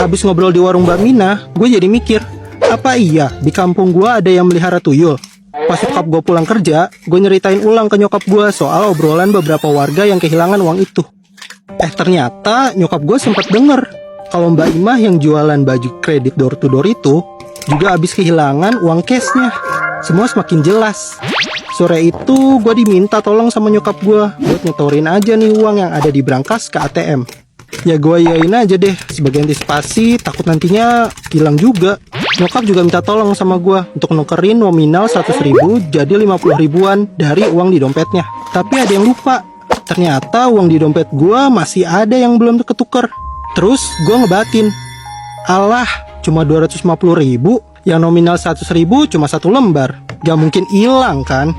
Habis ngobrol di warung Mbak Mina, gue jadi mikir, apa iya di kampung gue ada yang melihara tuyul? Pas nyokap gue pulang kerja, gue nyeritain ulang ke nyokap gue soal obrolan beberapa warga yang kehilangan uang itu. Ternyata nyokap gue sempat denger kalau Mbak Imah yang jualan baju kredit door to door itu juga habis kehilangan uang cashnya. Semua semakin jelas. Sore itu gue diminta tolong sama nyokap gue buat nyetorin aja nih uang yang ada di brankas ke ATM. Ya gue yain aja deh sebagai antisipasi, takut nantinya hilang juga. Nyokap juga minta tolong sama gue untuk nukerin nominal 100.000 jadi 50 ribuan dari uang di dompetnya. Tapi ada yang lupa. Ternyata uang di dompet gue masih ada yang belum ketuker. Terus gue ngebatin, alah cuma 250.000, yang nominal 100.000 cuma satu lembar, gak mungkin hilang kan.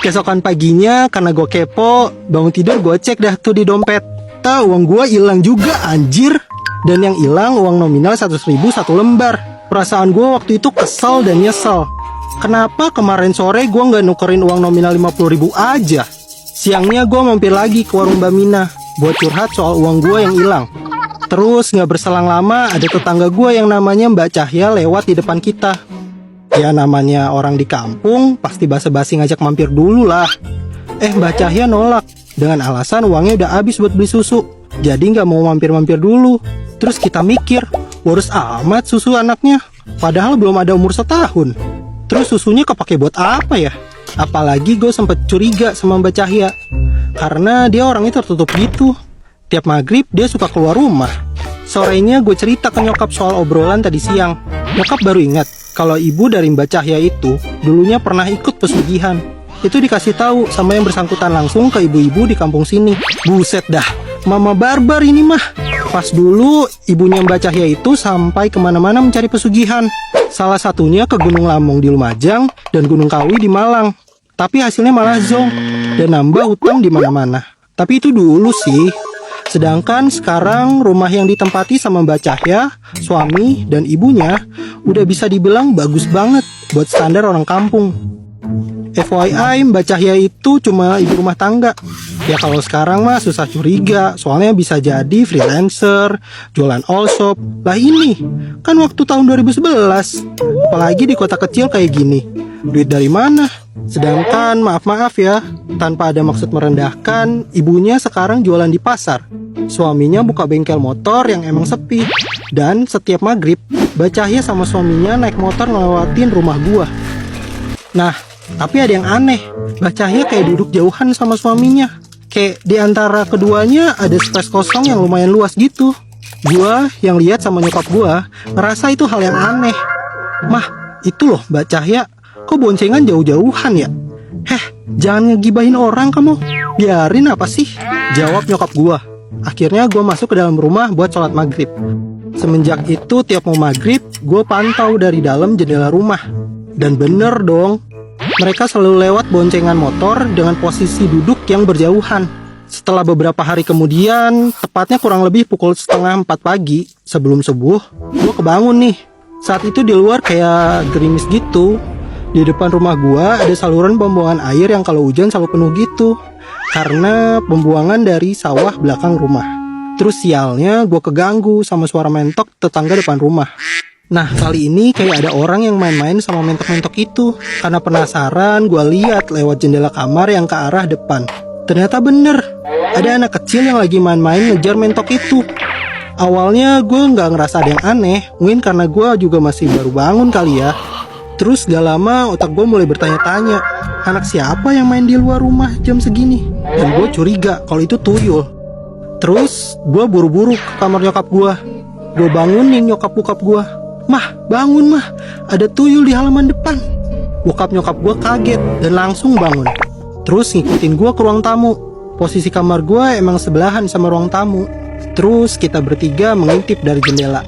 Keesokan paginya karena gue kepo, bangun tidur gue cek dah tuh di dompet. Uang gue hilang juga anjir. Dan yang hilang uang nominal 100.000 satu lembar. Perasaan gue waktu itu kesel dan nyesel. Kenapa kemarin sore gue gak nukerin uang nominal 50.000 aja? Siangnya gue mampir lagi ke warung Mbak Mina buat curhat soal uang gue yang hilang. Terus gak berselang lama ada tetangga gue yang namanya Mbak Cahya lewat di depan kita. Ya namanya orang di kampung pasti basa-basi ngajak mampir dulu lah. Mbak Cahya nolak dengan alasan uangnya udah habis buat beli susu, jadi gak mau mampir-mampir dulu. Terus kita mikir, boros amat susu anaknya, padahal belum ada umur setahun. Terus susunya kepake buat apa ya? Apalagi gue sempet curiga sama Mbak Cahya, karena dia orangnya tertutup gitu. Tiap maghrib dia suka keluar rumah. Sorenya gue cerita ke nyokap soal obrolan tadi siang. Nyokap baru ingat kalau ibu dari Mbak Cahya itu dulunya pernah ikut pesugihan. Itu dikasih tahu sama yang bersangkutan langsung ke ibu-ibu di kampung sini. Buset dah, mama barbar ini mah. Pas dulu ibunya Mbak Cahya itu sampai kemana-mana mencari pesugihan. Salah satunya ke Gunung Lamong di Lumajang dan Gunung Kawi di Malang. Tapi hasilnya malah zonk dan nambah utang di mana-mana. Tapi itu dulu sih. Sedangkan sekarang rumah yang ditempati sama Mbak Cahya, suami dan ibunya udah bisa dibilang bagus banget buat standar orang kampung. FYI, Mbak Cahya itu cuma ibu rumah tangga. Ya kalau sekarang mah susah curiga, soalnya bisa jadi freelancer, jualan all shop. Lah ini, kan waktu tahun 2011. Apalagi di kota kecil kayak gini. Duit dari mana? Sedangkan maaf-maaf ya, tanpa ada maksud merendahkan, ibunya sekarang jualan di pasar. Suaminya buka bengkel motor yang emang sepi. Dan setiap maghrib, Mbak Cahya sama suaminya naik motor ngelewatin rumah gua. Nah, tapi ada yang aneh, Mbak Cahya kayak duduk jauhan sama suaminya. Kayak di antara keduanya ada space kosong yang lumayan luas gitu. Gua yang lihat sama nyokap gua ngerasa itu hal yang aneh. Mah, itu loh Mbak Cahya, kok boncengan jauh-jauhan ya? Jangan ngegibahin orang kamu. Biarin apa sih? Jawab nyokap gua. Akhirnya gua masuk ke dalam rumah buat sholat maghrib. Semenjak itu tiap mau maghrib, gua pantau dari dalam jendela rumah. Dan bener dong, mereka selalu lewat boncengan motor dengan posisi duduk yang berjauhan. Setelah beberapa hari kemudian, tepatnya kurang lebih pukul 3:30 pagi sebelum subuh, gue kebangun nih. Saat itu di luar kayak gerimis gitu. Di depan rumah gue ada saluran pembuangan air yang kalau hujan selalu penuh gitu, karena pembuangan dari sawah belakang rumah. Terus sialnya gue keganggu sama suara mentok tetangga depan rumah. Nah kali ini kayak ada orang yang main-main sama mentok-mentok itu. Karena penasaran gue lihat lewat jendela kamar yang ke arah depan. Ternyata bener, ada anak kecil yang lagi main-main ngejar mentok itu. Awalnya gue gak ngerasa ada yang aneh, mungkin karena gue juga masih baru bangun kali ya. Terus gak lama otak gue mulai bertanya-tanya, anak siapa yang main di luar rumah jam segini? Dan gue curiga kalau itu tuyul. Terus gue buru-buru ke kamar nyokap gue. Gue bangunin nyokap-bokap gue. Mah, bangun mah, ada tuyul di halaman depan. Bokap nyokap gue kaget dan langsung bangun. Terus ngikutin gue ke ruang tamu. Posisi kamar gue emang sebelahan sama ruang tamu. Terus kita bertiga mengintip dari jendela.